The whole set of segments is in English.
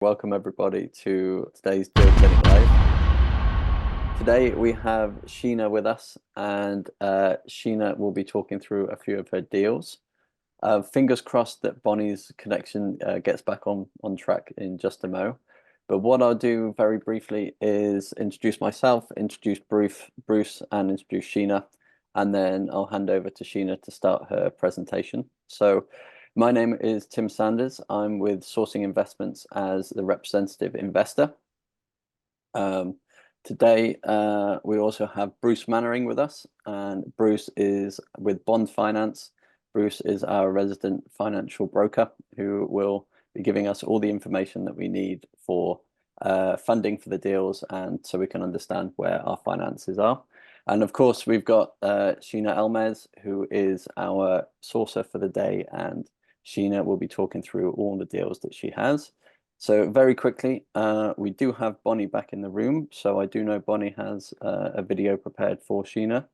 Welcome everybody to today's Deal Clinic Live. Today we have Sheena with us, and Sheena will be talking through a few of her deals. Fingers crossed that Bonnie's connection gets back on track in just a mo. But what I'll do very briefly is introduce myself, introduce Bruce, and introduce Sheena, and then I'll hand over to Sheena to start her presentation. So my name is Tim Sanders. I'm with Sourcing Investments as the representative investor. Today, we also have Bruce Mannering with us, and Bruce is with Bond Finance. Bruce is our resident financial broker who will be giving us all the information that we need for funding for the deals, and so we can understand where our finances are. And of course, we've got Sheena Almas, who is our sourcer for the day, and Sheena will be talking through all the deals that she has. So very quickly, we do have Bonnie back in the room. So I do know Bonnie has a video prepared for Sheena.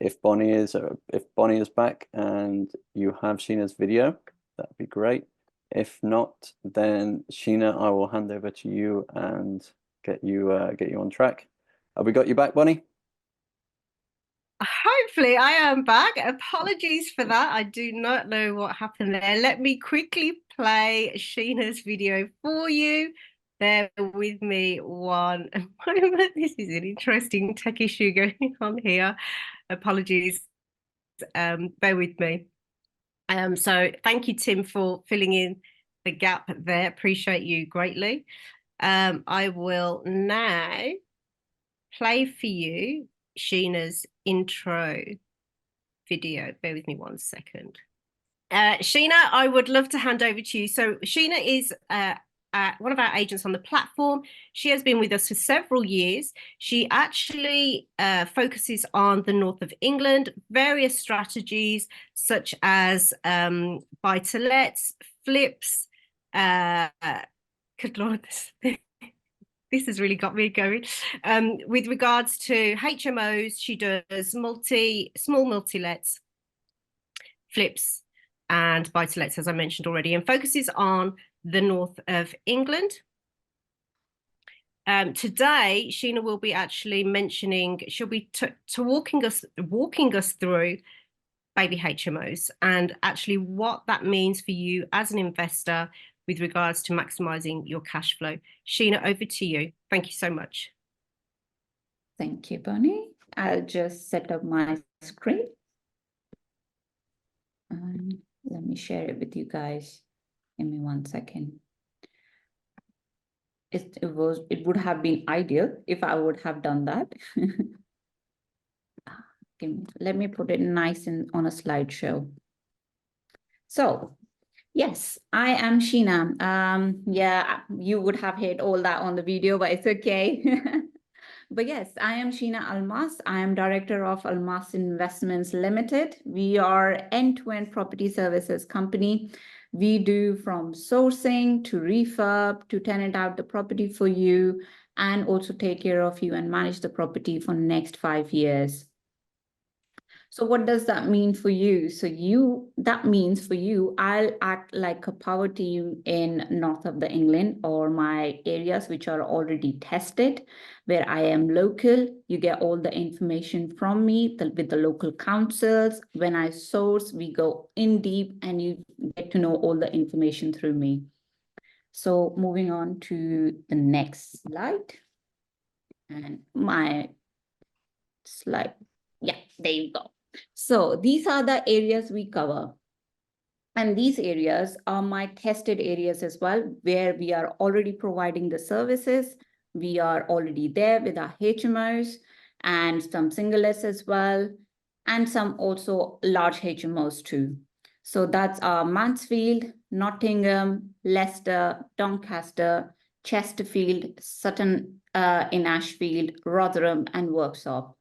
If Bonnie is back and you have Sheena's video, that'd be great. If not, then Sheena, I will hand over to you and get you on track. Have we got you back, Bonnie? Hopefully I am back. Apologies for that. I do not know what happened there. Let me quickly play Sheena's video for you. Bear with me one moment. This is an interesting tech issue going on here. Apologies. Bear with me. So thank you, Tim, for filling in the gap there. Appreciate you greatly. I will now play for you Sheena's intro video. Bear with me one second. Sheena, I would love to hand over to you. So Sheena is one of our agents on the platform. She has been with us for several years. She actually focuses on the north of England, various strategies such as buy-to-lets, flips. Good Lord, this has really got me going. With regards to HMOs, she does small multi-lets, flips, and buy-to-lets, as I mentioned already, and focuses on the north of England. Today, Sheena will be actually mentioning, she'll be walking us through baby HMOs and actually what that means for you as an investor with regards to maximizing your cash flow. Sheena, over to you. Thank you so much. Thank you, Bonnie. I'll just set up my screen. Let me share it with you guys. Give me 1 second. It would have been ideal if I would have done that. Let me put it nice and on a slideshow. So, yes, I am Sheena. Yeah, you would have heard all that on the video, but it's okay. But yes, I am Sheena Almas. I am director of Almas Investments Limited. We are end-to-end property services company. We do from sourcing to refurb to tenant out the property for you and also take care of you and manage the property for the next 5 years. So what does that mean for you? That means for you, I'll act like a power team in north of the England or my areas which are already tested, where I am local. You get all the information from me with the local councils. When I source, we go in deep and you get to know all the information through me. So moving on to the next slide. And my slide. Yeah, there you go. So these are the areas we cover. And these areas are my tested areas as well, where we are already providing the services. We are already there with our HMOs and some singlets as well, and some also large HMOs too. So that's our Mansfield, Nottingham, Leicester, Doncaster, Chesterfield, Sutton in Ashfield, Rotherham, and Worksop.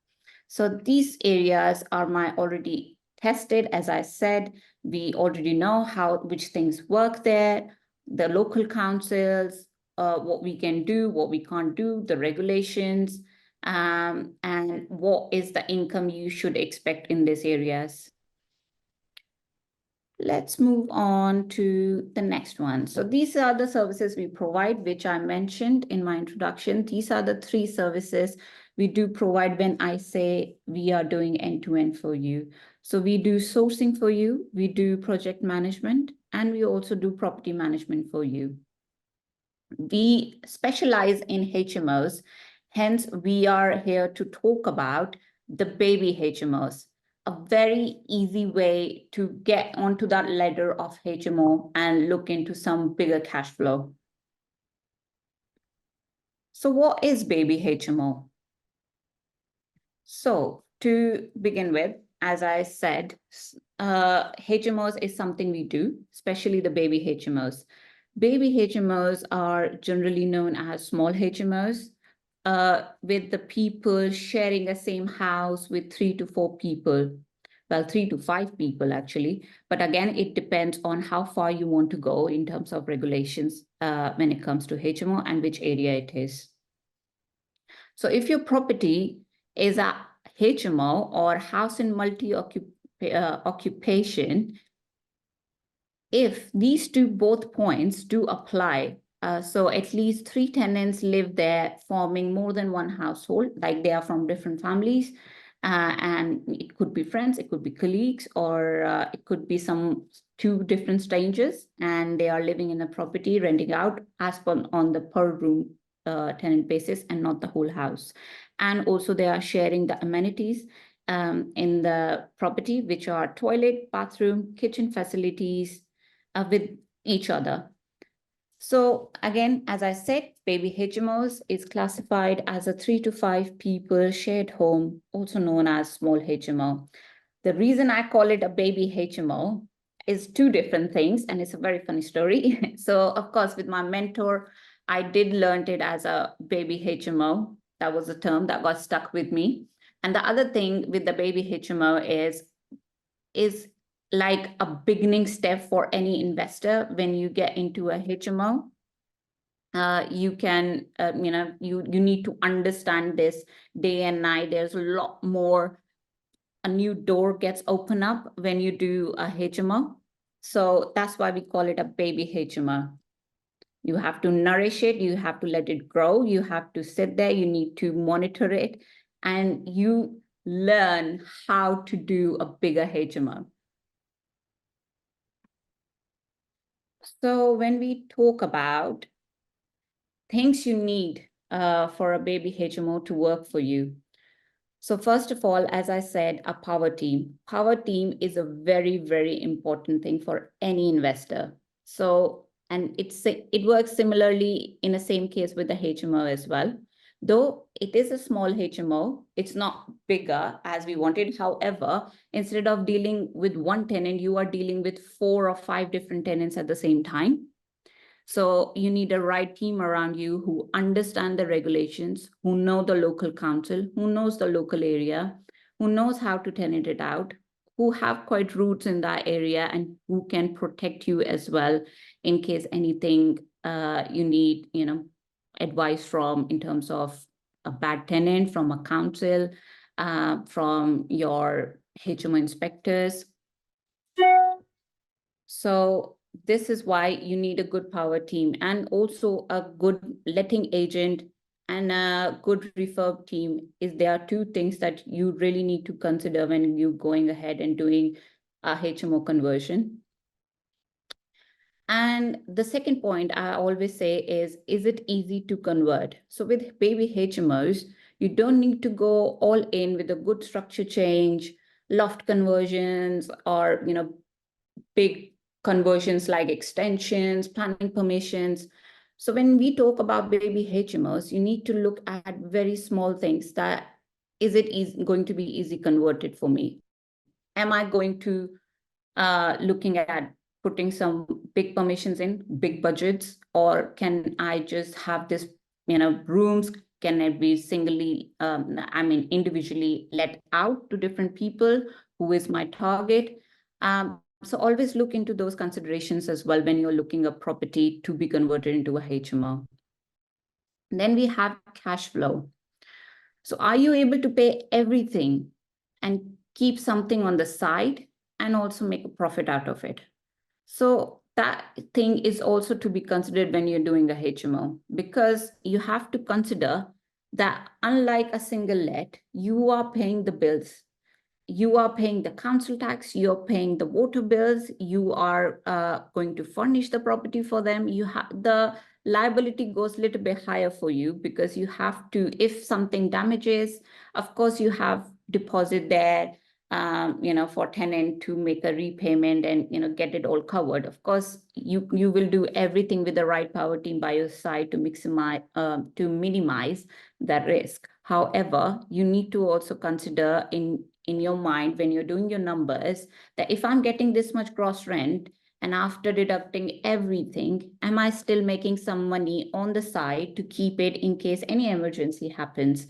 So these areas are my already tested. As I said, we already know which things work there, the local councils, what we can do, what we can't do, the regulations, and what is the income you should expect in these areas. Let's move on to the next one. So these are the services we provide, which I mentioned in my introduction. These are the 3 services we do provide when I say we are doing end-to-end for you. So we do sourcing for you, we do project management, and we also do property management for you. We specialize in HMOs, hence we are here to talk about the baby HMOs. A very easy way to get onto that ladder of HMO and look into some bigger cash flow. So what is baby HMO? So to begin with, as I said, HMOs is something we do, especially the baby HMOs. Baby HMOs are generally known as small HMOs, with the people sharing the same house with 3 to 4 people. Well, 3 to 5 people actually. But again, it depends on how far you want to go in terms of regulations when it comes to HMO and which area it is. So if your property is a HMO or house in multi-occupation, if these both points do apply, so at least 3 tenants live there forming more than one household, like they are from different families, and it could be friends, it could be colleagues, or it could be 2 different strangers, and they are living in a property, renting out as per on the per room tenant basis and not the whole house. And also they are sharing the amenities in the property, which are toilet, bathroom, kitchen facilities with each other. So again, as I said, baby HMOs is classified as a 3 to 5 people shared home, also known as small HMO. The reason I call it a baby HMO is 2 different things, and it's a very funny story. So of course, with my mentor, I did learn it as a baby HMO. That was a term that got stuck with me. And the other thing with the baby HMO is like a beginning step for any investor. When you get into a HMO, you can, you need to understand this day and night. There's a lot more. A new door gets opened up when you do a HMO. So that's why we call it a baby HMO. You have to nourish it, you have to let it grow, you have to sit there, you need to monitor it, and you learn how to do a bigger HMO. So when we talk about things you need for a baby HMO to work for you. So first of all, as I said, a power team. Power team is a very, very important thing for any investor. So, and it works similarly in the same case with the HMO as well. Though it is a small HMO, it's not bigger as we wanted. However, instead of dealing with one tenant, you are dealing with 4 or 5 different tenants at the same time. So you need a right team around you who understand the regulations, who know the local council, who knows the local area, who knows how to tenant it out, who have quite roots in that area, and who can protect you as well in case anything you need, advice from in terms of a bad tenant, from a council, from your HMO inspectors. So this is why you need a good power team and also a good letting agent and a good refurb team. There are 2 things that you really need to consider when you're going ahead and doing a HMO conversion. And the second point I always say is it easy to convert? So with baby HMOs, you don't need to go all in with a good structure change, loft conversions, or big conversions like extensions, planning permissions. So when we talk about baby HMOs, you need to look at very small things. That is it going to be easy converted for me? Am I going to looking at putting some big permissions in, big budgets, or can I just have this, rooms? Can it be singly, individually let out to different people? Who is my target? So always look into those considerations as well when you're looking at property to be converted into a HMO. Then we have cash flow. So are you able to pay everything and keep something on the side and also make a profit out of it? So that thing is also to be considered when you're doing a HMO, because you have to consider that unlike a single let, you are paying the bills. You are paying the council tax, you're paying the water bills, you are going to furnish the property for them. You have the liability goes a little bit higher for you, because you have to, if something damages, of course you have deposit there, for tenant to make a repayment and, get it all covered. Of course, you will do everything with the right power team by your side to minimize that risk. However, you need to also consider in your mind when you're doing your numbers that if I'm getting this much gross rent and after deducting everything, am I still making some money on the side to keep it in case any emergency happens?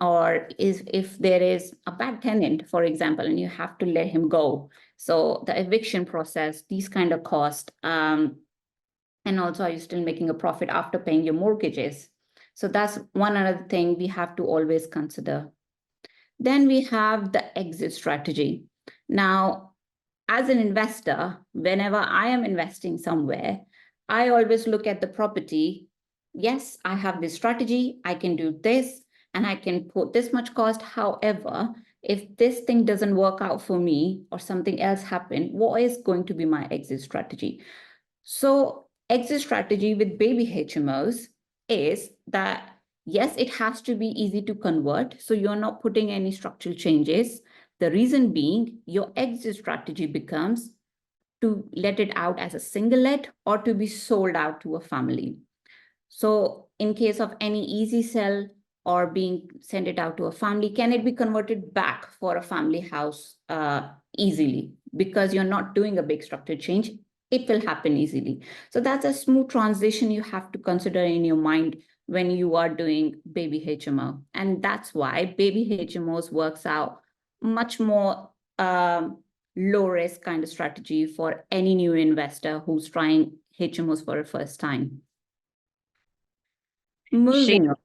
Or if there is a bad tenant, for example, and you have to let him go. So the eviction process, these kind of costs, and also are you still making a profit after paying your mortgages? So that's one other thing we have to always consider. Then we have the exit strategy. Now, as an investor, whenever I am investing somewhere, I always look at the property. Yes, I have this strategy, I can do this, and I can put this much cost. However, if this thing doesn't work out for me or something else happen, what is going to be my exit strategy? So exit strategy with baby HMOs is that, yes, it has to be easy to convert. So you're not putting any structural changes. The reason being your exit strategy becomes to let it out as a single let or to be sold out to a family. So in case of any easy sell or being sent it out to a family, can it be converted back for a family house easily? Because you're not doing a big structure change, it will happen easily. So that's a smooth transition you have to consider in your mind when you are doing baby HMO. And that's why baby HMOs works out much more low risk kind of strategy for any new investor who's trying HMOs for the first time. Moving on.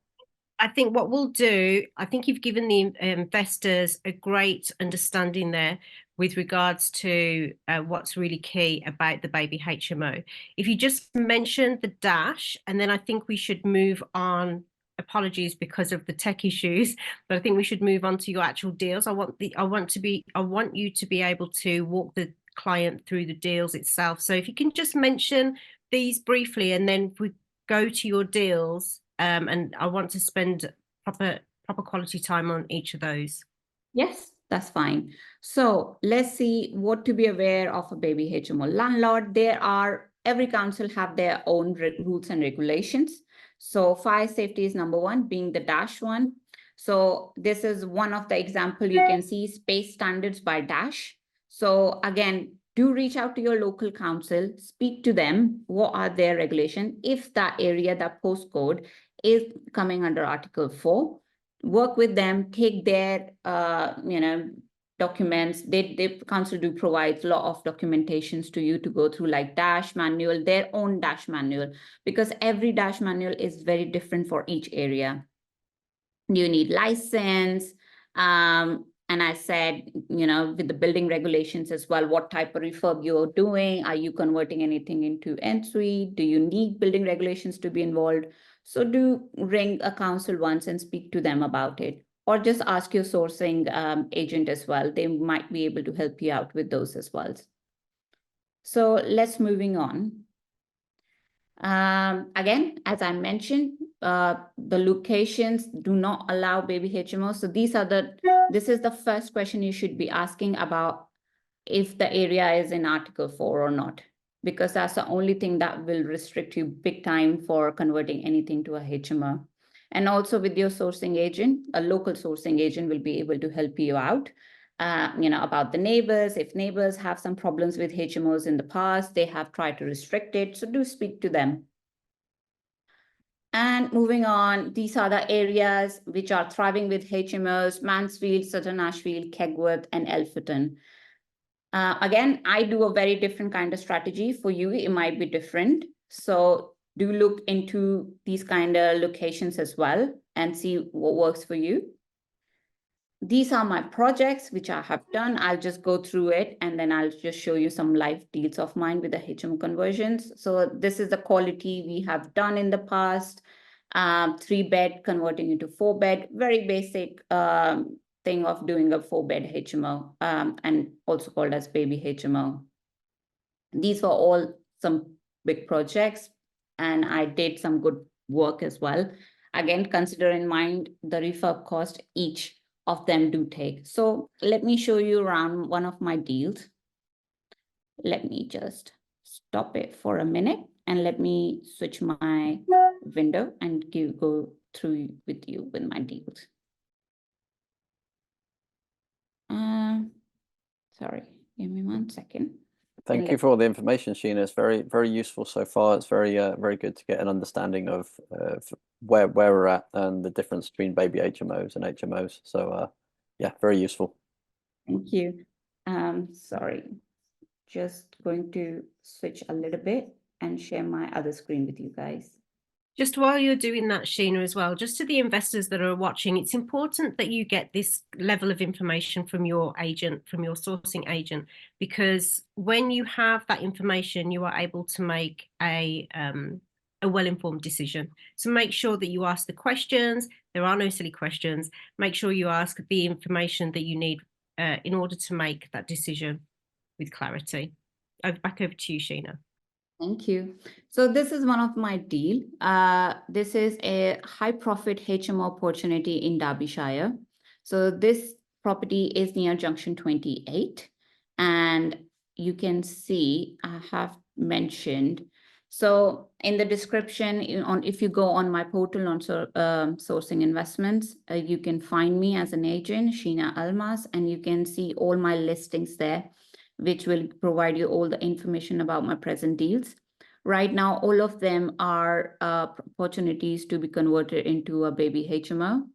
I think what we'll do, I think you've given the investors a great understanding there with regards to what's really key about the baby HMO. If you just mention the dash, and then I think we should move on. Apologies because of the tech issues, but I think we should move on to your actual deals. I want you to be able to walk the client through the deals itself. So if you can just mention these briefly, and then we go to your deals. And I want to spend proper quality time on each of those. Yes, that's fine. So let's see what to be aware of a baby HMO landlord. Every council have their own rules and regulations. So fire safety is number one, being the dash one. So this is one of the example you can see, space standards by dash. So again, do reach out to your local council, speak to them, what are their regulations. If that area, that postcode is coming under Article 4, work with them, take their, documents. The council do provide a lot of documentations to you to go through, like dash manual, their own dash manual, because every dash manual is very different for each area. You need license. And I said, with the building regulations as well, what type of refurb you're doing. Are you converting anything into en-suite? Do you need building regulations to be involved? So do ring a council once and speak to them about it. Or just ask your sourcing agent as well. They might be able to help you out with those as well. So let's moving on. Again, as I mentioned, the locations do not allow baby HMOs. So this is the first question you should be asking about if the area is in Article 4 or not, because that's the only thing that will restrict you big time for converting anything to a HMO. And also with your sourcing agent, a local sourcing agent will be able to help you out. About the neighbors. If neighbors have some problems with HMOs in the past, they have tried to restrict it. So do speak to them. And moving on, these are the areas which are thriving with HMOs: Mansfield, Southern Ashfield, Kegworth, and Elphinstone. Again, I do a very different kind of strategy. For you, it might be different. So do look into these kind of locations as well and see what works for you. these are my projects, which I have done. I'll just go through it and then I'll just show you some live deals of mine with the HMO conversions. So this is the quality we have done in the past. 3-bed converting into 4-bed, very basic thing of doing a 4-bed HMO, and also called as Baby HMO. These were all some big projects, and I did some good work as well. Again, consider in mind the refurb cost each of them do take. So let me show you around one of my deals. Let me just stop it for a minute and let me switch my window and go through with you with my deals. Sorry, give me 1 second. Thank you for all the information, Sheena. It's very, very useful so far. It's very, very good to get an understanding of where we're at and the difference between baby HMOs and HMOs. So, yeah, very useful. Thank you. Sorry, just going to switch a little bit and share my other screen with you guys. Just while you're doing that, Sheena, as well, just to the investors that are watching, it's important that you get this level of information from your agent, from your sourcing agent, because when you have that information, you are able to make a well-informed decision. So make sure that you ask the questions. There are no silly questions. Make sure you ask the information that you need in order to make that decision with clarity. Back over to you, Sheena. Thank you. So this is one of my deal. This is a high profit HMO opportunity in Derbyshire. So this property is near Junction 28. And you can see I have mentioned. So in the description, if you go on my portal on sourcing investments, you can find me as an agent, Sheena Almas, and you can see all my listings there, which will provide you all the information about my present deals. Right now, all of them are opportunities to be converted into a baby HMO.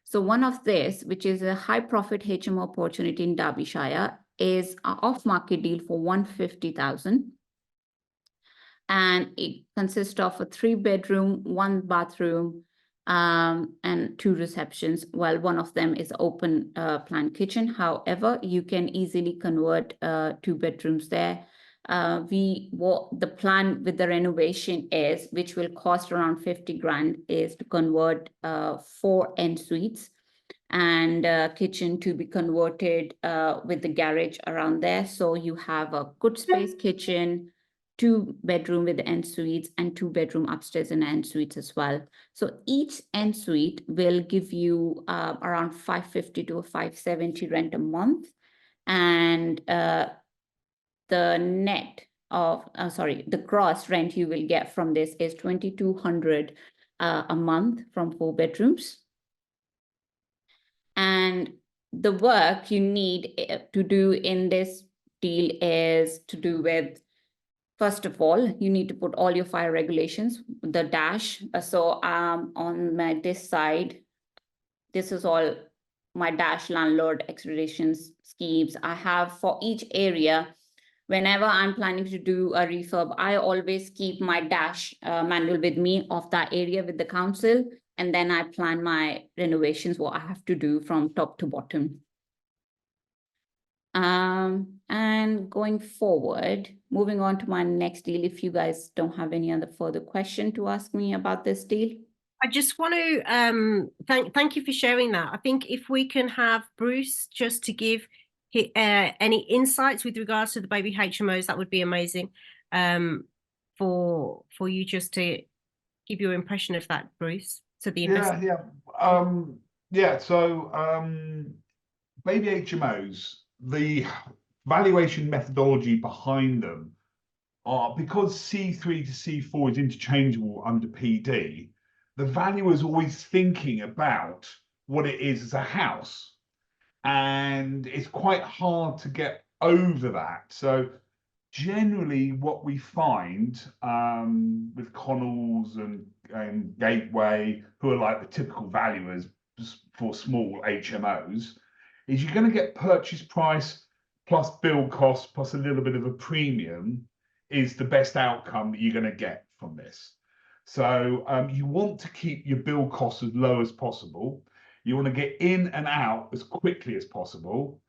So one of this, which is a high profit HMO opportunity in Derbyshire, is an off-market deal for 150,000. And it consists of a 3-bedroom, 1 bathroom, and 2 receptions, while one of them is open plan kitchen. However, you can easily convert 2 bedrooms there. What the plan with the renovation is, which will cost around 50 grand, is to convert 4 en suites and kitchen to be converted with the garage around there. So you have a good space kitchen, 2-bedroom with en suites, and 2-bedroom upstairs and en suites as well. So each en suite will give you around 550 to 570 rent a month, and the net of the gross rent you will get from this is 2,200 a month from 4 bedrooms. And the work you need to do in this deal is to do with, first of all, you need to put all your fire regulations, the dash. So on this side, this is all my dash landlord accreditations schemes I have for each area. Whenever I'm planning to do a refurb, I always keep my dash manual with me of that area with the council. And then I plan my renovations, what I have to do from top to bottom. And going forward, moving on to my next deal, if you guys don't have any other further question to ask me about this deal. I just want to thank you for sharing that. I think if we can have Bruce just to give any insights with regards to the baby HMOs, that would be amazing. For you just to give your impression of that, Bruce. To the investor. So baby HMOs, the valuation methodology behind them are, because C3 to C4 is interchangeable under PD, the valuer is always thinking about what it is as a house, and it's quite hard to get over that. So generally what we find with Connells and Gateway, who are like the typical valuers for small HMOs, is you're going to get purchase price plus build cost plus a little bit of a premium is the best outcome that you're going to get from this. So you want to keep your build costs as low as possible. You want to get in and out as quickly as possible.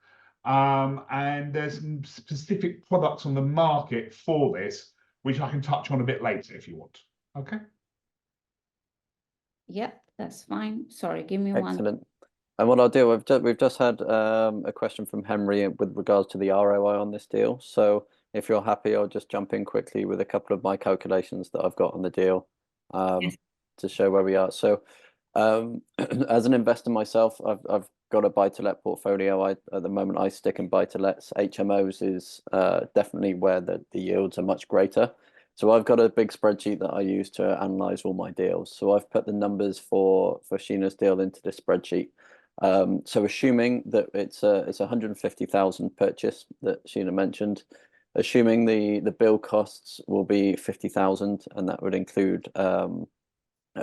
And there's some specific products on the market for this, which I can touch on a bit later if you want. Okay. Yep, that's fine. Sorry, give me one. Excellent. And what I'll do, we've just had a question from Henry with regards to the ROI on this deal. So if you're happy, I'll just jump in quickly with a couple of my calculations that I've got on the deal Yes. to show where we are. So as an investor myself, I've got a buy-to-let portfolio. At the moment I stick in buy-to-lets. HMOs is definitely where the yields are much greater. So I've got a big spreadsheet that I use to analyze all my deals. So I've put the numbers for Sheena's deal into this spreadsheet. So assuming that it's a 150,000 purchase that Sheena mentioned, assuming the bill costs will be 50,000, and that would include a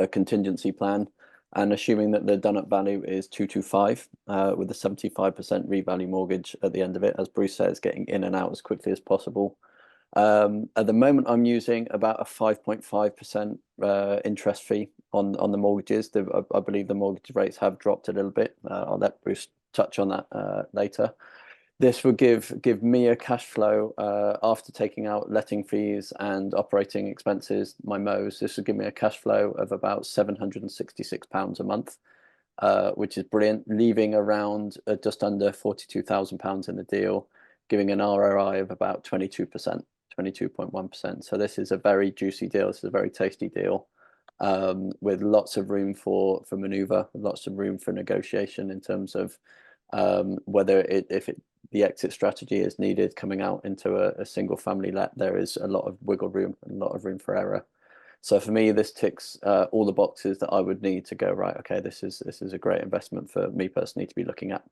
contingency plan, and assuming that the done up value is 225 with a 75% revalue mortgage at the end of it, as Bruce says, getting in and out as quickly as possible. At the moment, I'm using about a 5.5% interest fee on the mortgages. I believe the mortgage rates have dropped a little bit. I'll let Bruce touch on that later. This would give me a cash flow after taking out letting fees and operating expenses, my MOs. This would give me a cash flow of about £766 a month, which is brilliant, leaving around just under £42,000 in the deal, giving an ROI of about 22%, 22.1%. So this is a very juicy deal. This is a very tasty deal, with lots of room for maneuver, lots of room for negotiation in terms of whether the exit strategy is needed coming out into a single family let. There is a lot of wiggle room and a lot of room for error. So for me, this ticks all the boxes that I would need to go, right, okay, this is a great investment for me personally to be looking at.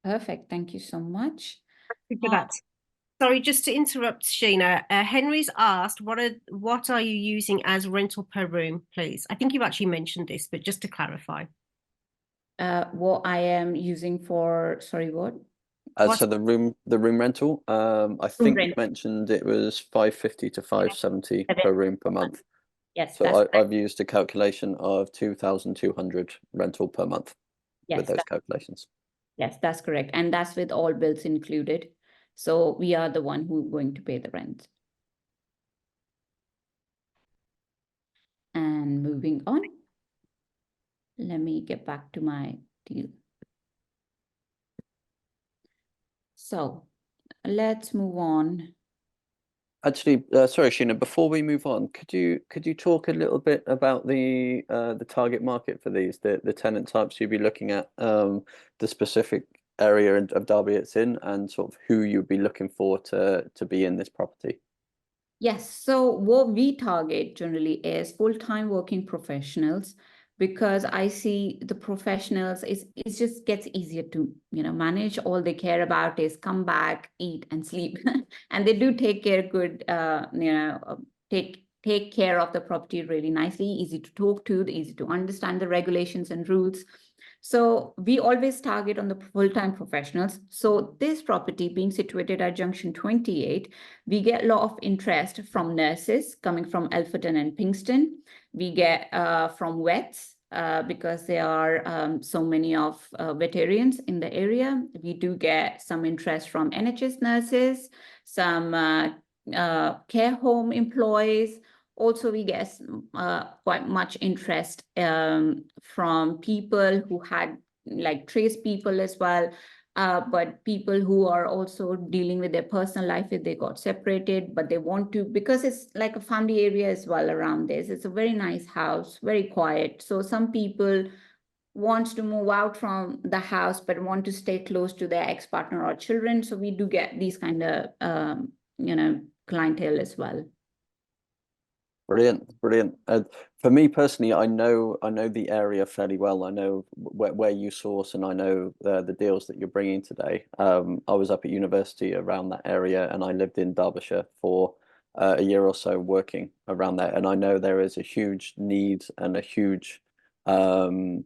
Perfect. Thank you so much. Thank you for that. Sorry, just to interrupt, Sheena. Henry's asked, what are you using as rental per room, please? I think you actually mentioned this, but just to clarify. What I am using for, sorry, what? So the room rental, I think you mentioned it was 550 to 570 per room per month. Yes. So I've used a calculation of 2,200 rental per month with those calculations. Yes, that's correct. And that's with all bills included. So we are the one who's going to pay the rent. And moving on, let me get back to my deal. So let's move on. Actually, sorry, Sheena, before we move on, could you talk a little bit about the target market for these, the tenant types you'd be looking at, the specific area of Derby it's in, and sort of who you'd be looking for to be in this property? Yes, so what we target generally is full-time working professionals, because I see the professionals, it just gets easier to manage. All they care about is come back, eat and sleep. And they do take care take care of the property really nicely, easy to talk to, easy to understand the regulations and rules. So we always target on the full-time professionals. So this property being situated at Junction 28, we get a lot of interest from nurses coming from Alfreton and Pinxton. We get from vets because there are so many of veterans in the area. We do get some interest from NHS nurses, some care home employees. Also, we get quite much interest from people who had like tradespeople as well, but people who are also dealing with their personal life if they got separated, but they want to, because it's like a family area as well around this. It's a very nice house, very quiet. So some people want to move out from the house, but want to stay close to their ex-partner or children. So we do get these kind of, clientele as well. Brilliant, brilliant. For me personally, I know the area fairly well. I know where you source, and I know the deals that you're bringing today. I was up at university around that area, and I lived in Derbyshire for a year or so working around there. And I know there is a huge need and a huge many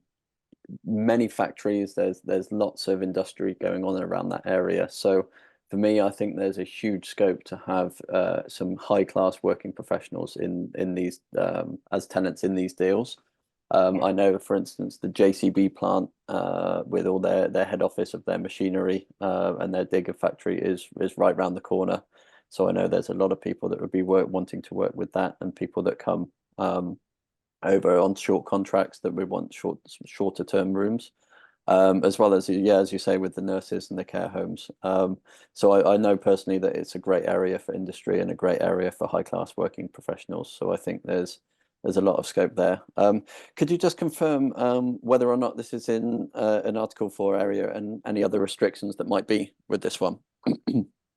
factories. There's lots of industry going on around that area. So for me, I think there's a huge scope to have some high-class working professionals in these as tenants in these deals. I know, for instance, the JCB plant with all their head office of their machinery and their digger factory is right round the corner. So I know there's a lot of people that would be wanting to work with that, and people that come over on short contracts that we want shorter term rooms. As well as, yeah, as you say, with the nurses and the care homes. So I know personally that it's a great area for industry and a great area for high class working professionals. So I think there's a lot of scope there. Could you just confirm whether or not this is in an Article 4 area and any other restrictions that might be with this one?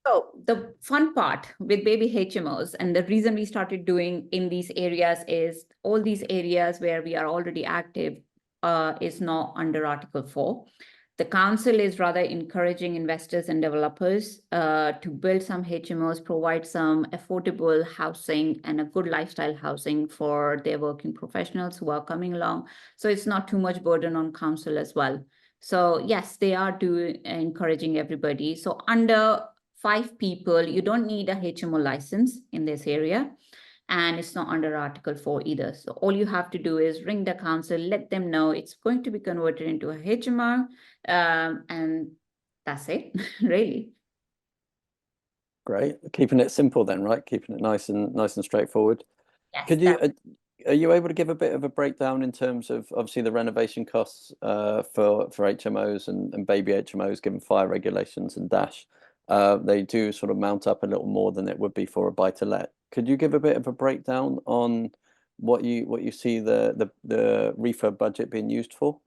So the fun part with baby HMOs, and the reason we started doing in these areas is all these areas where we are already active is not under Article 4. The council is rather encouraging investors and developers to build some HMOs, provide some affordable housing and a good lifestyle housing for their working professionals who are coming along. So it's not too much burden on council as well. So yes, they are encouraging everybody. So under 5 people, you don't need a HMO license in this area. And it's not under Article 4 either. So all you have to do is ring the council, let them know it's going to be converted into a HMO, and that's it, really. Great. Keeping it simple then, right? Keeping it nice and straightforward. Yes, Could you, are you able to give a bit of a breakdown in terms of obviously the renovation costs for HMOs and baby HMOs, given fire regulations and DASH? They do sort of mount up a little more than it would be for a buy-to-let. Could you give a bit of a breakdown on what you see the refurb budget being used for?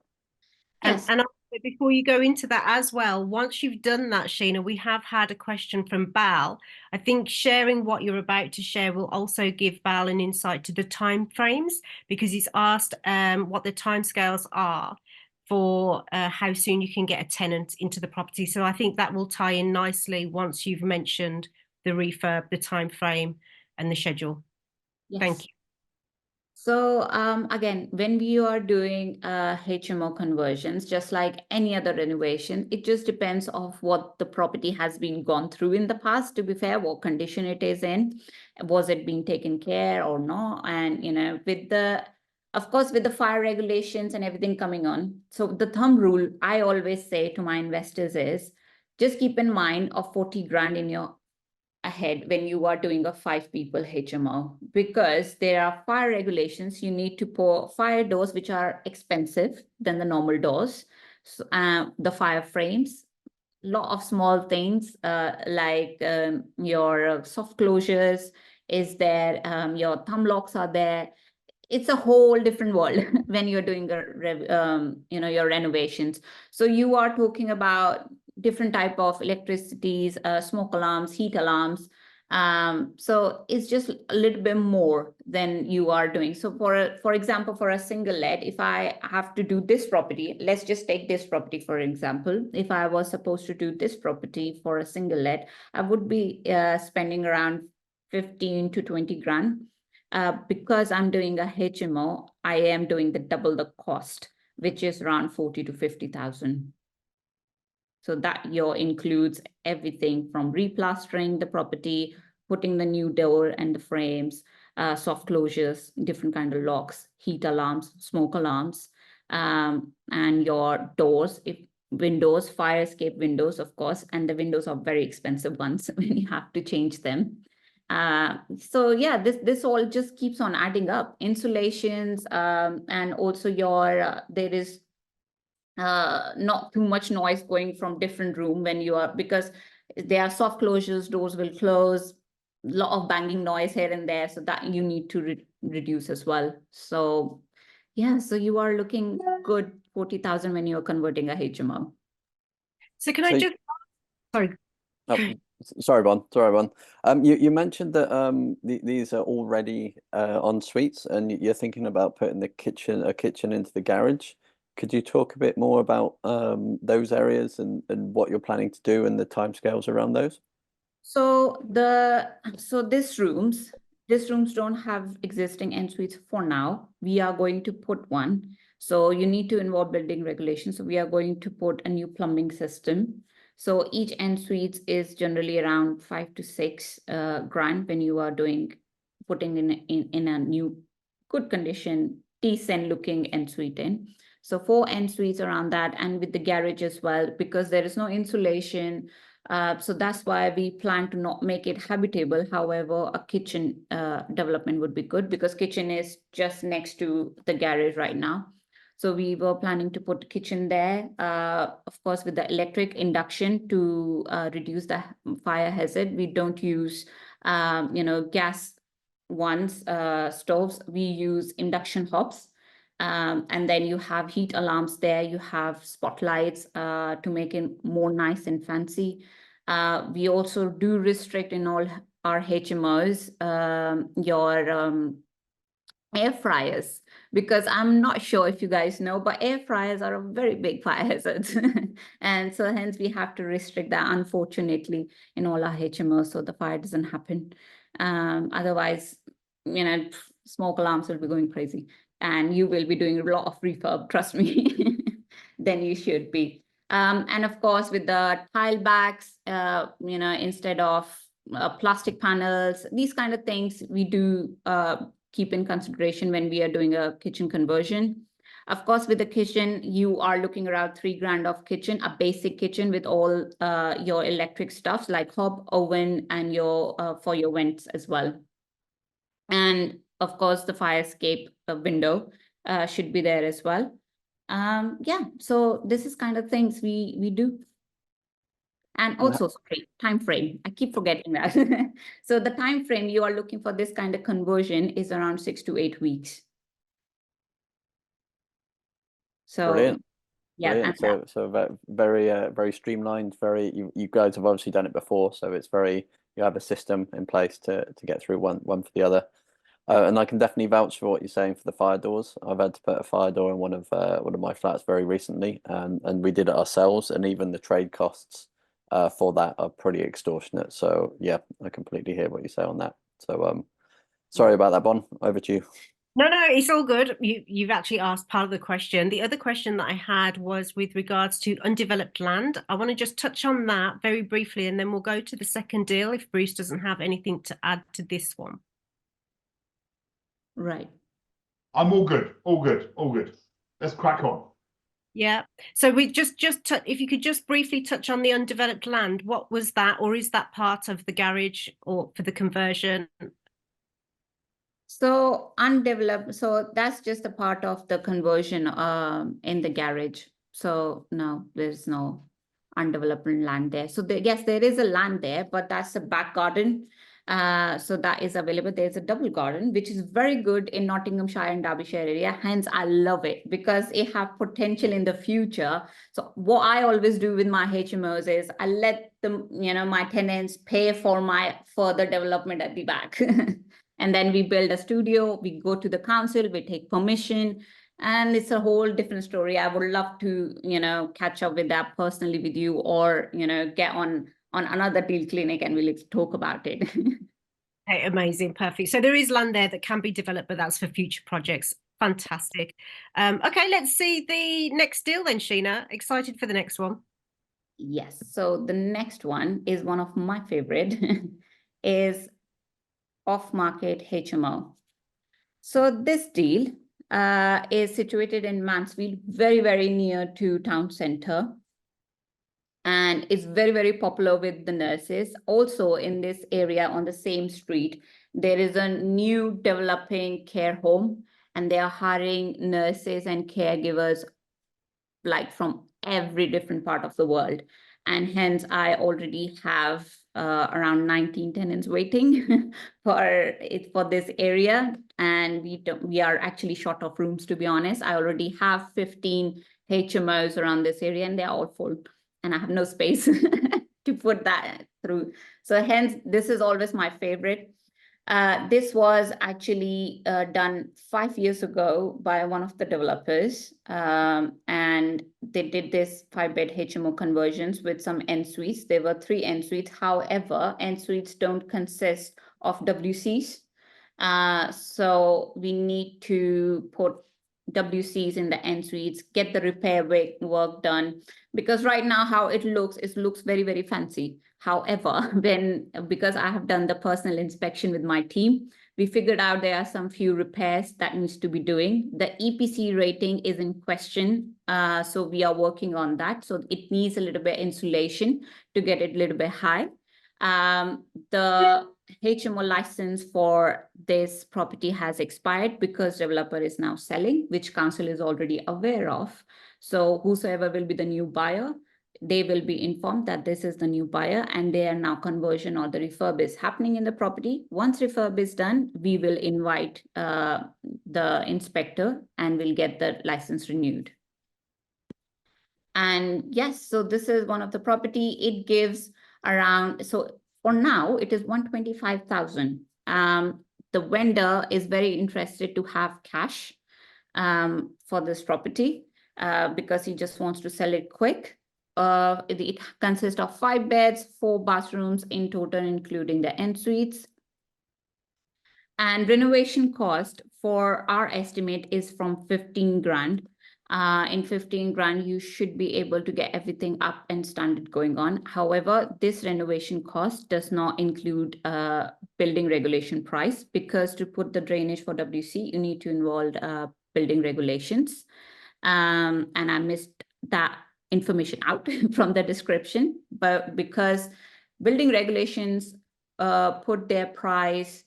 Yes. And before you go into that as well, once you've done that, Sheena, we have had a question from Bal. I think sharing what you're about to share will also give Bal an insight to the time frames, because he's asked what the timescales are for how soon you can get a tenant into the property. So I think that will tie in nicely once you've mentioned the refurb, the time frame and the schedule. Yes. Thank you. So again, when we are doing HMO conversions, just like any other renovation, it just depends of what the property has been gone through in the past, to be fair, what condition it is in, was it being taken care or not? And, you know, of course, with the fire regulations and everything coming on. So the thumb rule I always say to my investors is just keep in mind of 40 grand in your ahead when you are doing a 5 people HMO, because there are fire regulations. You need to pour fire doors, which are expensive than the normal doors. So, the fire frames, lot of small things like your soft closures is there, your thumb locks are there. It's a whole different world when you're doing your renovations. So you are talking about different type of electricities, smoke alarms, heat alarms. So it's just a little bit more than you are doing. So for example, for a single let, if I have to do this property, let's just take this property for example. If I was supposed to do this property for a single let, I would be spending around 15 to 20 grand. Because I'm doing a HMO, I am doing double the cost, which is around 40 to 50,000. So that includes everything from replastering the property, putting the new door and the frames, soft closures, different kind of locks, heat alarms, smoke alarms, and your doors, windows, fire escape windows, of course, and the windows are very expensive ones when you have to change them. So yeah, this all just keeps on adding up. Insulations, and also there is not too much noise going from different room when you are, because there are soft closures, doors will close, lot of banging noise here and there, so that you need to reduce as well. So yeah, so you are looking good 40,000 when you're converting a HMO. So can I just, sorry. Oh, sorry, Bon. You mentioned that these are already en suites, and you're thinking about putting a kitchen into the garage. Could you talk a bit more about those areas and what you're planning to do and the timescales around those? So these rooms don't have existing en suites for now. We are going to put one. So you need to involve building regulations. So we are going to put a new plumbing system. So each en suite is generally around 5 to 6 grand when you are putting in a new good condition decent looking ensuite in. So 4 en-suites around that, and with the garage as well, because there is no insulation. So that's why we plan to not make it habitable. However, a kitchen development would be good, because kitchen is just next to the garage right now. So we were planning to put kitchen there, of course, with the electric induction to reduce the fire hazard. We don't use, gas stoves. We use induction hobs. And then you have heat alarms there. You have spotlights to make it more nice and fancy. We also do restrict in all our HMOs your air fryers, because I'm not sure if you guys know, but air fryers are a very big fire hazard. And so hence we have to restrict that, unfortunately, in all our HMOs, so the fire doesn't happen. Otherwise, smoke alarms will be going crazy, and you will be doing a lot of refurb, trust me. Then you should be. And of course, with the tile backs, instead of plastic panels, these kind of things we do keep in consideration when we are doing a kitchen conversion. Of course, with the kitchen, you are looking around $3,000 of kitchen, a basic kitchen with all your electric stuff like hob, oven, and your for your vents as well. And of course, the fire escape window should be there as well. Yeah, so this is kind of things we do. And also, sorry, time frame. I keep forgetting that. So the time frame you are looking for this kind of conversion is around 6 to 8 weeks. So Brilliant. yeah, Brilliant. So very streamlined. You guys have obviously done it before, so it's you have a system in place to get through one for the other. And I can definitely vouch for what you're saying for the fire doors. I've had to put a fire door in one of my flats very recently, and we did it ourselves. And even the trade costs for that are pretty extortionate. So yeah, I completely hear what you say on that. So sorry about that, Bon. Over to you. No, it's all good. You've actually asked part of the question. The other question that I had was with regards to undeveloped land. I want to just touch on that very briefly, and then we'll go to the second deal if Bruce doesn't have anything to add to this one. Right. I'm all good. All good. All good. Let's crack on. Yeah. So we just if you could just briefly touch on the undeveloped land, what was that, or is that part of the garage or for the conversion? So undeveloped, so that's just a part of the conversion in the garage. So no, there's no undeveloped land there. So yes, there is a land there, but that's a back garden. So that is available. There's a double garden, which is very good in Nottinghamshire and Derbyshire area. Hence, I love it because it have potential in the future. So what I always do with my HMOs is I let them, my tenants pay for my further development at the back. And then we build a studio, we go to the council, we take permission, and it's a whole different story. I would love to, catch up with that personally with you, or, get on another deal clinic and we'll talk about it. Okay, amazing, perfect. So there is land there that can be developed, but that's for future projects. Fantastic. Okay, let's see the next deal then, Sheena. Excited for the next one. Yes, so the next one is one of my favorite, is off-market HMO. So this deal is situated in Mansfield, very, very near to town center. And it's very, very popular with the nurses. Also in this area on the same street, there is a new developing care home, and they are hiring nurses and caregivers like from every different part of the world. And hence I already have around 19 tenants waiting for this area. And we are actually short of rooms, to be honest. I already have 15 HMOs around this area, and they're all full, and I have no space to put that through. So hence, this is always my favorite. This was actually done 5 years ago by one of the developers, and they did this 5-bed HMO conversions with some en-suites. There were 3 en-suites. However, en-suites don't consist of WCs. So we need to put WCs in the en-suites, get the repair work done, because right now how it looks very, very fancy. However, because I have done the personal inspection with my team, We figured out there are some few repairs that needs to be doing. The EPC rating is in question. So we are working on that. So it needs a little bit insulation to get it a little bit high. The HMO license for this property has expired because developer is now selling, which council is already aware of. So whosoever will be the new buyer, they will be informed that this is the new buyer and they are now conversion or the refurb is happening in the property. Once refurb is done, we will invite the inspector and we'll get the license renewed. And yes, so this is one of the property. It gives around, so for now, it is 125,000. The vendor is very interested to have cash for this property because he just wants to sell it quick. It consists of 5 beds, 4 bathrooms in total, including the en suites. And renovation cost for our estimate is from 15 grand. In 15 grand, you should be able to get everything up and standard going on. However, this renovation cost does not include building regulation price, because to put the drainage for WC, you need to involve building regulations. And I missed that information out from the description, but because building regulations put their price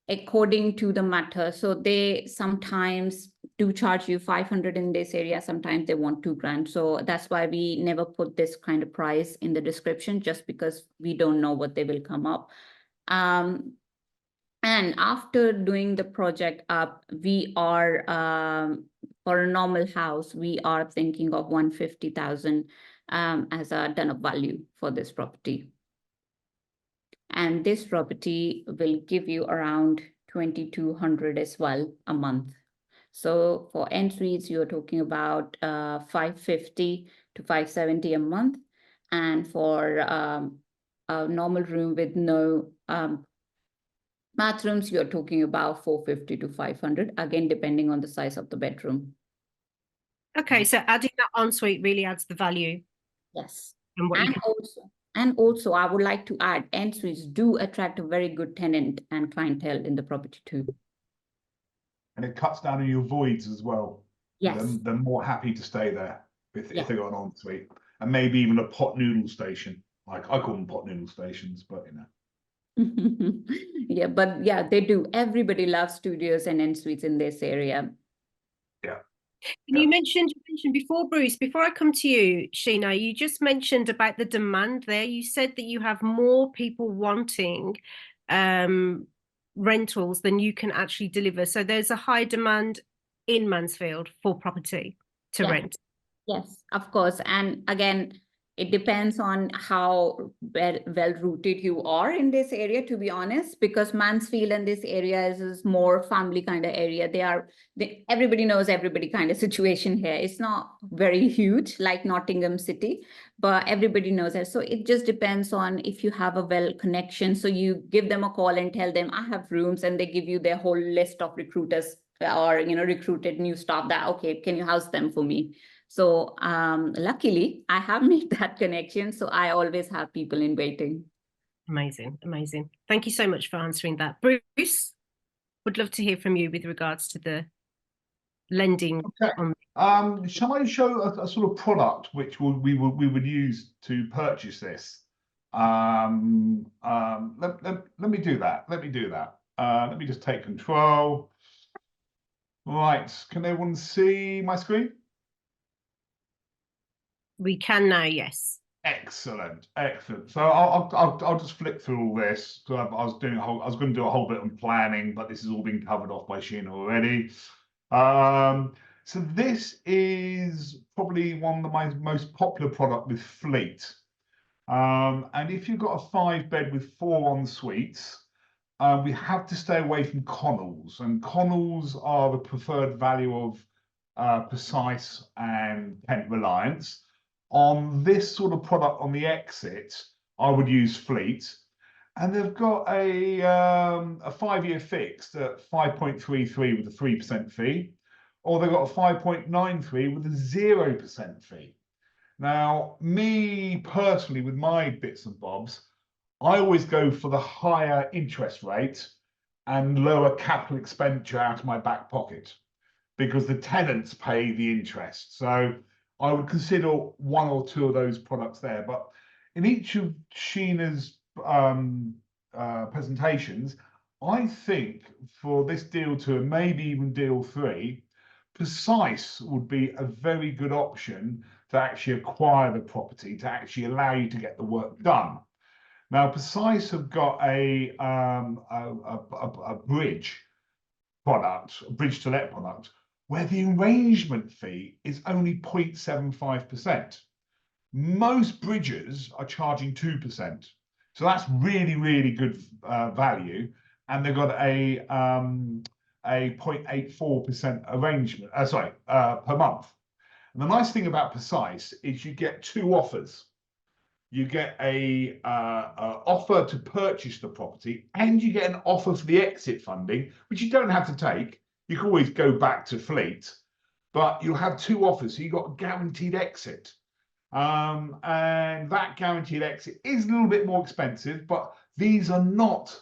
according to the matter. So they sometimes do charge you 500 in this area. Sometimes they want 2 grand. So that's why we never put this kind of price in the description, just because we don't know what they will come up. And after doing the project up, we are, for a normal house, we are thinking of 150,000 as a done up value for this property. And this property will give you around 2,200 as well a month. So for en suites, you're talking about 550 to 570 a month. And for a normal room with no bathrooms, you're talking about 450 to 500, again, depending on the size of the bedroom. Okay, so adding that ensuite really adds the value. Yes. And what you can... And also, I would like to add, en suites do attract a very good tenant and clientele in the property too. And it cuts down on your voids as well. Yes. They're more happy to stay there if they got an ensuite. And maybe even a pot noodle station. Like I call them pot noodle stations, but you know. Yeah, but yeah, they do. Everybody loves studios and en suites in this area. Yeah. And you mentioned before, Bruce, before I come to you, Sheena, you just mentioned about the demand there. You said that you have more people wanting rentals than you can actually deliver. So there's a high demand in Mansfield for property to rent. Yes, of course. And again, it depends on how well rooted you are in this area, to be honest, because Mansfield and this area is more family kind of area. Everybody knows everybody kind of situation here. It's not very huge like Nottingham City, but everybody knows it. So it just depends on if you have a well connection. So you give them a call and tell them, I have rooms, and they give you their whole list of recruiters or, you know, recruited new staff that, okay, can you house them for me? So luckily, I have made that connection. So I always have people in waiting. Amazing, amazing. Thank you so much for answering that. Bruce, would love to hear from you with regards to the lending. Okay. Shall I show a sort of product which we would use to purchase this? Let me do that. Let me just take control. Right. Can everyone see my screen? We can now, yes. Excellent, excellent. So I'll just flick through all this. So I was going to do a whole bit on planning, but this has all been covered off by Sheena already. So this is probably one of the most popular product with Fleet. And if you've got a 5-bed with 4 en suites, we have to stay away from Connells, and Connells are the preferred value of Precise and Kent Reliance. On this sort of product on the exit, I would use Fleet, and they've got a 5-year fixed at 5.33 with a 3% fee, or they've got a 5.93 with a 0% fee. Now, me personally, with my bits and bobs, I always go for the higher interest rate and lower capital expenditure out of my back pocket, because the tenants pay the interest. So I would consider one or two of those products there. But in each of Sheena's presentations, I think for this deal 2 and maybe even deal 3, Precise would be a very good option to actually acquire the property, to actually allow you to get the work done. Now, Precise have got a bridge product, a bridge to let product, where the arrangement fee is only 0.75%. Most bridges are charging 2%. So that's really, really good value. And they've got a 0.84% arrangement, per month. And the nice thing about Precise is you get 2 offers. You get a offer to purchase the property, and you get an offer for the exit funding, which you don't have to take. You can always go back to Fleet, but you'll have 2 offers. So you've got a guaranteed exit. And that guaranteed exit is a little bit more expensive, but these are not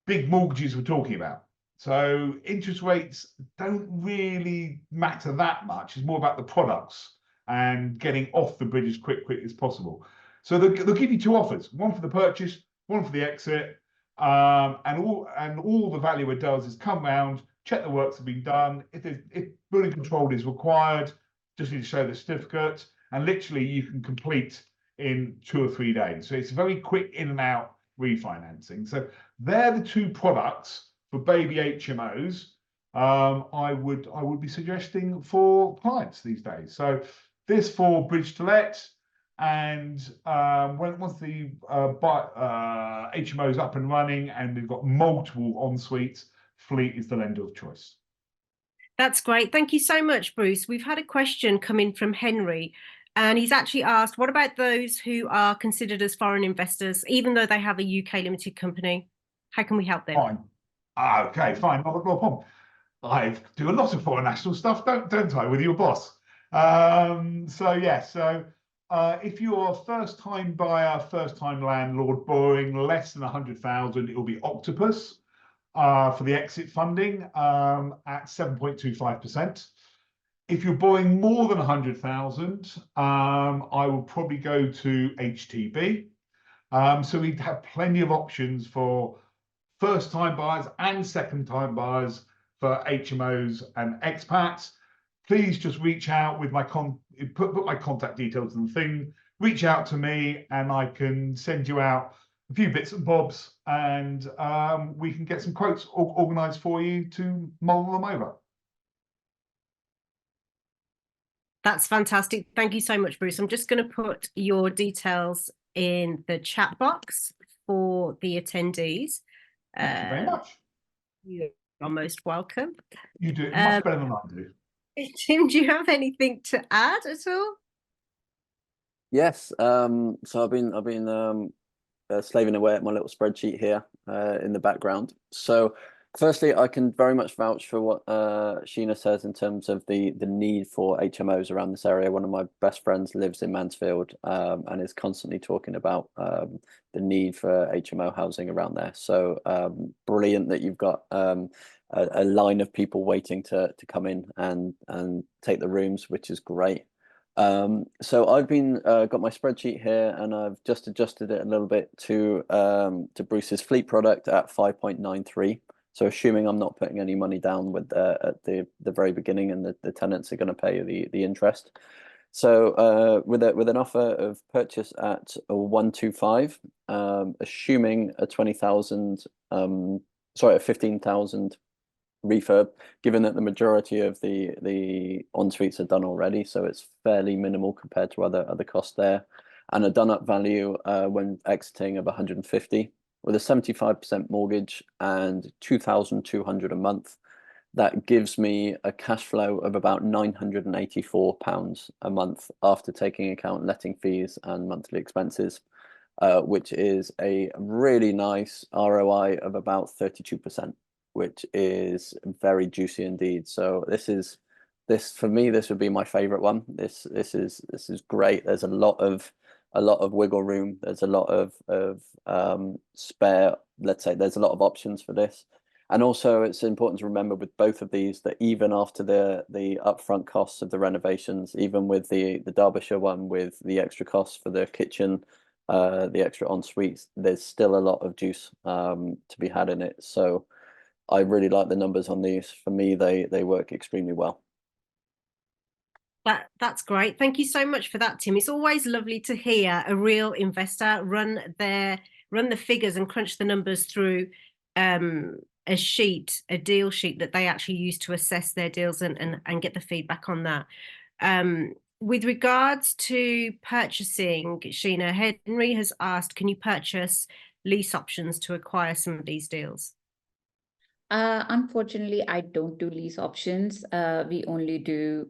big mortgages we're talking about. So interest rates don't really matter that much. It's more about the products and getting off the bridge as quick as possible. So they'll give you 2 offers, one for the purchase, one for the exit. And all the valuer does is come round, check the works have been done. If building control is required, just need to show the certificate, and literally you can complete in 2 or 3 days. So it's very quick in and out refinancing. So they're the 2 products for Baby HMOs I would be suggesting for clients these days. So this for bridge to let, and once the HMO is up and running and we've got multiple en suites, Fleet is the lender of choice. That's great. Thank you so much, Bruce. We've had a question come in from Henry, and he's actually asked, what about those who are considered as foreign investors, even though they have a UK limited company? How can we help them? Fine. Okay, fine. Not a problem. I do a lot of foreign national stuff, don't I, with your boss? If you're a first-time buyer, first-time landlord borrowing less than 100,000, it will be Octopus for the exit funding at 7.25%. If you're borrowing more than 100,000, I will probably go to HTB. So we'd have plenty of options for first-time buyers and second-time buyers for HMOs and expats. Please just reach out with my put my contact details in the thing. Reach out to me, and I can send you out a few bits and bobs, and we can get some quotes organised for you to mull them over. That's fantastic. Thank you so much, Bruce. I'm just going to put your details in the chat box for the attendees. Thank you very much. You are most welcome. You do it much better than I do. Tim, do you have anything to add at all? Yes. So I've been slaving away at my little spreadsheet here in the background. So firstly, I can very much vouch for what Sheena says in terms of the need for HMOs around this area. One of my best friends lives in Mansfield and is constantly talking about the need for HMO housing around there. So brilliant that you've got a line of people waiting to come in and take the rooms, which is great. So I've got my spreadsheet here, and I've just adjusted it a little bit to Bruce's Fleet product at 5.93. So assuming I'm not putting any money down with at the very beginning, and the tenants are going to pay the interest. So with an offer of purchase at a 125, assuming a 15,000 refurb, given that the majority of the en-suites are done already, so it's fairly minimal compared to other costs there, and a done-up value when exiting of 150, with a 75% mortgage and 2,200 a month. That gives me a cash flow of about £984 a month after taking account letting fees and monthly expenses, which is a really nice ROI of about 32%. Which is very juicy indeed. So this for me, this would be my favorite one. This is great. There's a lot of wiggle room. There's a lot of spare. Let's say there's a lot of options for this, And also it's important to remember with both of these that even after the upfront costs of the renovations, even with the Derbyshire one with the extra costs for the kitchen, the extra en-suites, there's still a lot of juice to be had in it. So I really like the numbers on these. For me, they work extremely well. That's great. Thank you so much for that, Tim. It's always lovely to hear a real investor run the figures and crunch the numbers through a deal sheet that they actually use to assess their deals and get the feedback on that. With regards to purchasing, Sheena, Henry has asked, can you purchase lease options to acquire some of these deals? Unfortunately, I don't do lease options. We only do,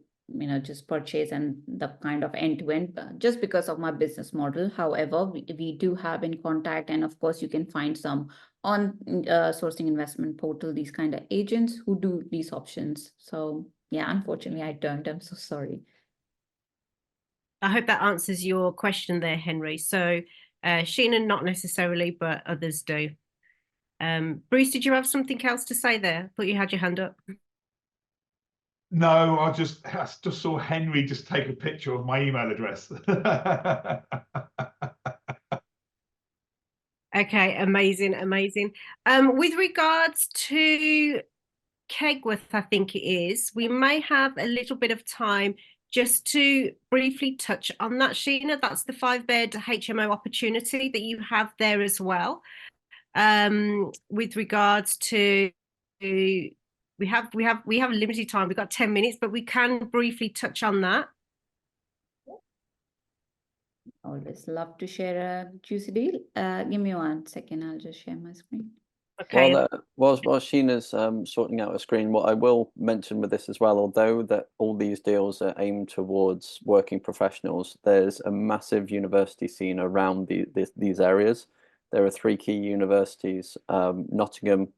just purchase and the kind of end-to-end, just because of my business model. However, we do have in contact, and of course you can find some on sourcing investment portal, these kind of agents who do lease options. So yeah, unfortunately I don't. I'm so sorry. I hope that answers your question there, Henry. So Sheena, not necessarily, but others do. Bruce, did you have something else to say there? I thought you had your hand up. No, I just saw Henry just take a picture of my email address. Okay, amazing. With regards to Kegworth, I think it is, we may have a little bit of time just to briefly touch on that, Sheena. That's the 5-bed HMO opportunity that you have there as well. With regards to, we have limited time. We've got 10 minutes, but we can briefly touch on that. Always love to share a juicy deal. Give me 1 second. I'll just share my screen. Okay. While Sheena's sorting out a screen, what I will mention with this as well, although that all these deals are aimed towards working professionals, there's a massive university scene around these areas. There are 3 key universities, Nottingham,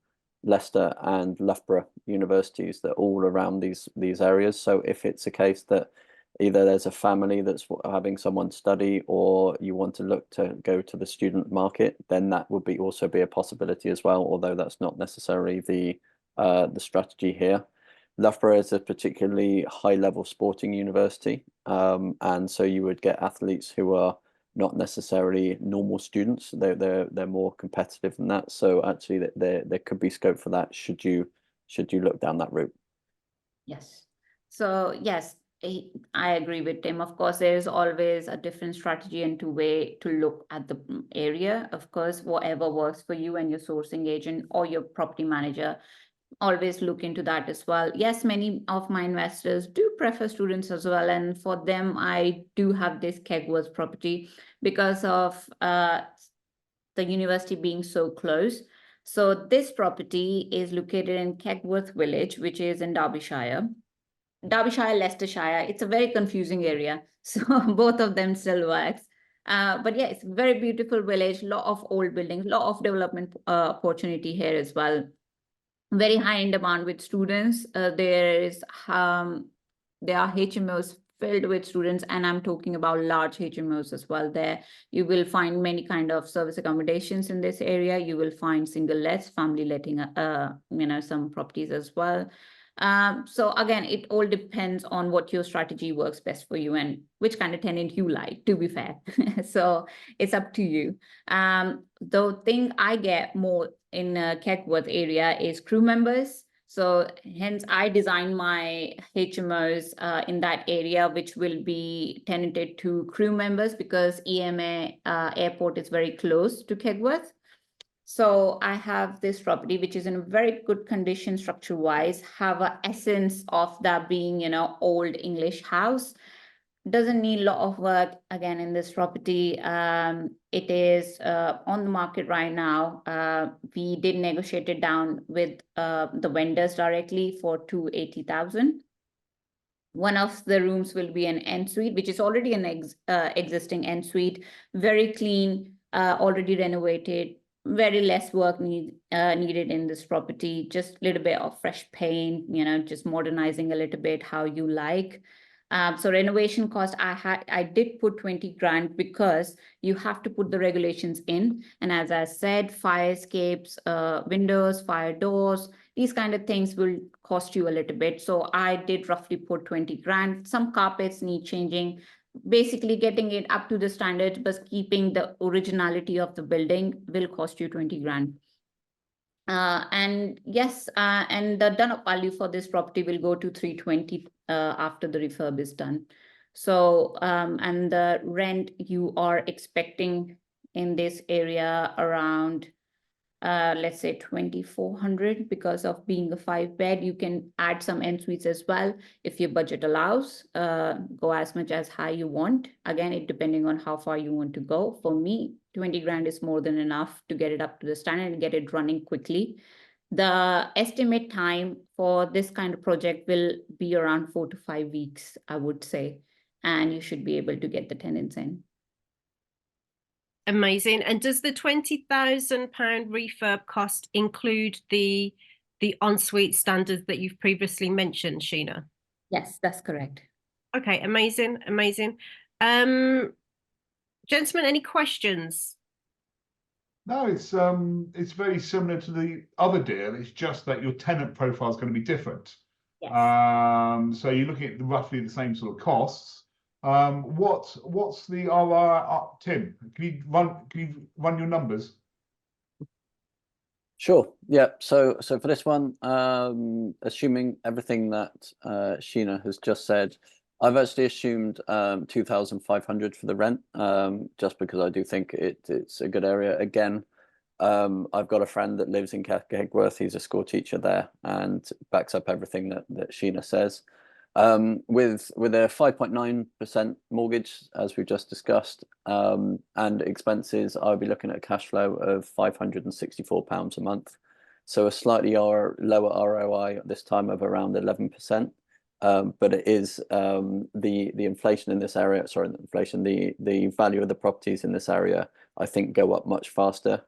Leicester and Loughborough universities, that are all around these areas. So if it's a case that either there's a family that's having someone study, or you want to look to go to the student market, then that would also be a possibility as well, although that's not necessarily the strategy here. Loughborough is a particularly high-level sporting university, and so you would get athletes who are not necessarily normal students. They're more competitive than that. So actually, there could be scope for that should you look down that route. Yes. So yes, I agree with Tim. Of course, there is always a different strategy and way to look at the area. Of course, whatever works for you and your sourcing agent or your property manager, always look into that as well. Yes, many of my investors do prefer students as well. And for them, I do have this Kegworth property because of the university being so close. So this property is located in Kegworth Village, which is in Derbyshire, Leicestershire. It's a very confusing area. So both of them still works. But yeah, it's a very beautiful village, lot of old buildings, lot of development opportunity here as well. Very high in demand with students. There are HMOs filled with students, and I'm talking about large HMOs as well. There you will find many kind of service accommodations in this area. You will find single lets, family letting, some properties as well. So again, it all depends on what your strategy works best for you and which kind of tenant you like, to be fair. So it's up to you. The thing I get more in Kegworth area is crew members. So hence I designed my HMOs in that area, which will be tenanted to crew members because EMA airport is very close to Kegworth. So I have this property, which is in very good condition structure-wise, have an essence of that being, old English house. Doesn't need a lot of work again in this property. It is on the market right now. We did negotiate it down with the vendors directly for 280,000. One of the rooms will be an ensuite, which is already an existing ensuite, very clean, already renovated. Very less work needed in this property, just a little bit of fresh paint, just modernizing a little bit how you like. So renovation cost, I did put 20 grand because you have to put the regulations in. And as I said, fire escapes, windows, fire doors, these kind of things will cost you a little bit. So I did roughly put 20 grand. Some carpets need changing, basically getting it up to the standards, but keeping the originality of the building will cost you 20 grand. And yes, and the done-up value for this property will go to 320 after the refurb is done. So, and the rent you are expecting in this area around, let's say 2,400, because of being a 5-bed. You can add some en suites as well if your budget allows. Go as much as high you want. Again, it depending on how far you want to go. For me, 20 grand is more than enough to get it up to the standard and get it running quickly. The estimate time for this kind of project will be around 4 to 5 weeks, I would say, and you should be able to get the tenants in. Amazing. And does the £20,000 refurb cost include the ensuite standards that you've previously mentioned, Sheena? Yes, that's correct. Okay, amazing, amazing. Gentlemen, any questions? No, it's very similar to the other deal. It's just that your tenant profile is going to be different. Yes. So you're looking at roughly the same sort of costs. What's the ROI, Tim? Can you run your numbers? Sure. Yeah. So for this one, assuming everything that Sheena has just said, I've actually assumed 2,500 for the rent, just because I do think it's a good area. Again, I've got a friend that lives in Kegworth. He's a school teacher there and backs up everything that Sheena says. With a 5.9% mortgage, as we've just discussed, and expenses, I'll be looking at a cash flow of £564 a month. So a slightly lower ROI at this time of around 11%. But it is the inflation in this area, sorry, the inflation, the value of the properties in this area, I think, go up much faster.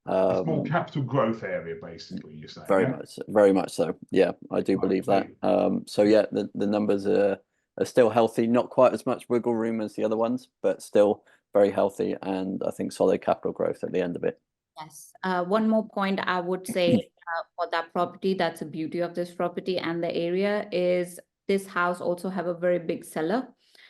It's more capital growth area, basically, you're saying. Very much so. Yeah, I do believe that. So yeah, the numbers are still healthy, not quite as much wiggle room as the other ones, but still very healthy, and I think solid capital growth at the end of it. Yes. One more point I would say for that property, that's the beauty of this property and the area, is this house also have a very big cellar,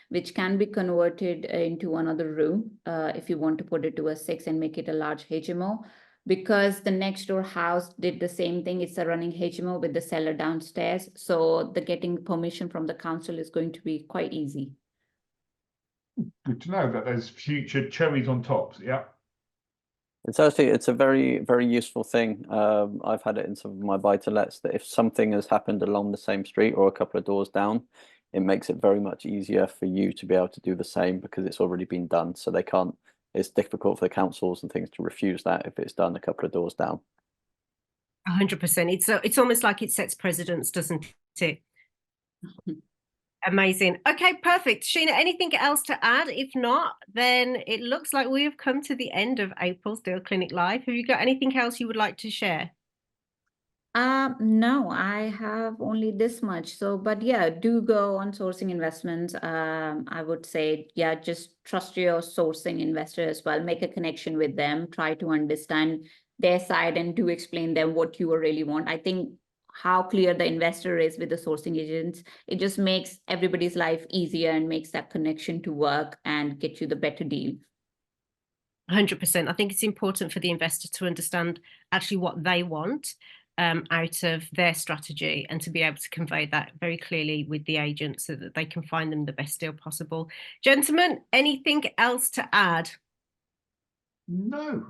which can be converted into another room if you want to put it to a 6 and make it a large HMO. Because the next door house did the same thing. It's a running HMO with the cellar downstairs. So the getting permission from the council is going to be quite easy. Good to know that there's future cherries on top. Yeah. It's actually, it's a very, very useful thing. I've had it in some of my buy-to-lets that if something has happened along the same street or a couple of doors down, it makes it very much easier for you to be able to do the same because it's already been done. So they can't, it's difficult for the councils and things to refuse that if it's done a couple of doors down. 100%. It's almost like it sets precedents, doesn't it? Amazing. Okay, perfect. Sheena, anything else to add? If not, then it looks like we have come to the end of April's Deal Clinic Live. Have you got anything else you would like to share? No, I have only this much. So, but yeah, do go on sourcing investments. I would say, yeah, just trust your sourcing investor as well. Make a connection with them. Try to understand their side and do explain them what you really want. I think how clear the investor is with the sourcing agents, it just makes everybody's life easier and makes that connection to work and get you the better deal. 100%. I think it's important for the investor to understand actually what they want out of their strategy and to be able to convey that very clearly with the agent so that they can find them the best deal possible. Gentlemen, anything else to add? No,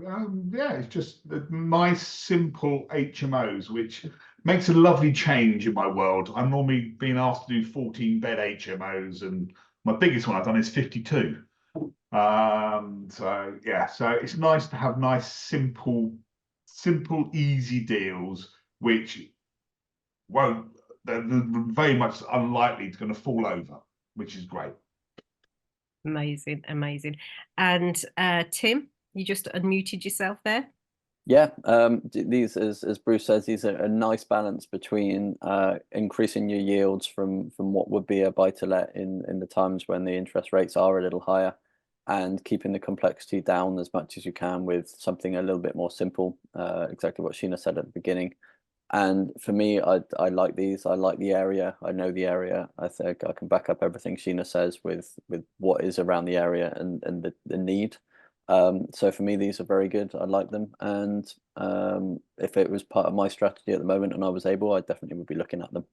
yeah, it's just nice, simple HMOs, which makes a lovely change in my world. I'm normally being asked to do 14-bed HMOs, and my biggest one I've done is 52. So yeah, so it's nice to have nice, simple, easy deals, which won't, they're very much unlikely to going to fall over, which is great. Amazing, amazing. And Tim, you just unmuted yourself there. Yeah, these, as Bruce says, these are a nice balance between increasing your yields from what would be a buy-to-let in the times when the interest rates are a little higher, and keeping the complexity down as much as you can with something a little bit more simple. Exactly what Sheena said at the beginning. And for me, I like these. I like the area. I know the area. I think I can back up everything Sheena says with what is around the area and the need. So for me, these are very good. I like them. And if it was part of my strategy at the moment and I was able, I definitely would be looking at them.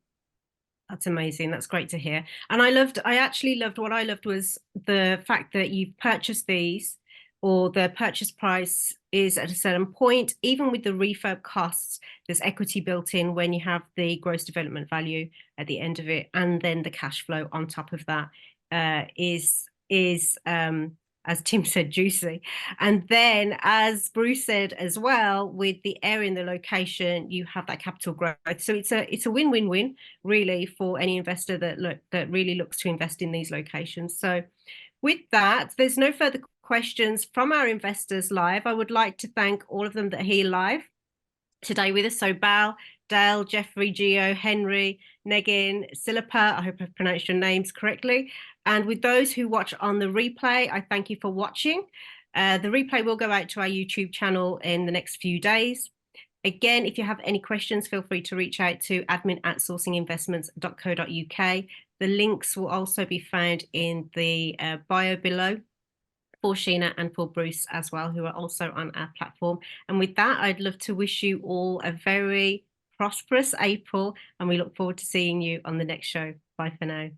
That's amazing. That's great to hear. And I actually loved, what I loved was the fact that you've purchased these, or the purchase price is at a certain point. Even with the refurb costs, there's equity built in when you have the gross development value at the end of it, and then the cash flow on top of that is as Tim said, juicy. And then, as Bruce said as well, with the area and the location, you have that capital growth. So it's a win-win-win, really, for any investor that really looks to invest in these locations. So with that, there's no further questions from our investors live. I would like to thank all of them that are here live today with us. So Bal, Dale, Jeffrey, Gio, Henry, Negin, Silapa, I hope I've pronounced your names correctly. And with those who watch on the replay, I thank you for watching. The replay will go out to our YouTube channel in the next few days. Again, if you have any questions, feel free to reach out to admin@sourcinginvestments.co.uk. The links will also be found in the bio below for Sheena and for Bruce as well, who are also on our platform. And with that, I'd love to wish you all a very prosperous April, and we look forward to seeing you on the next show. Bye for now.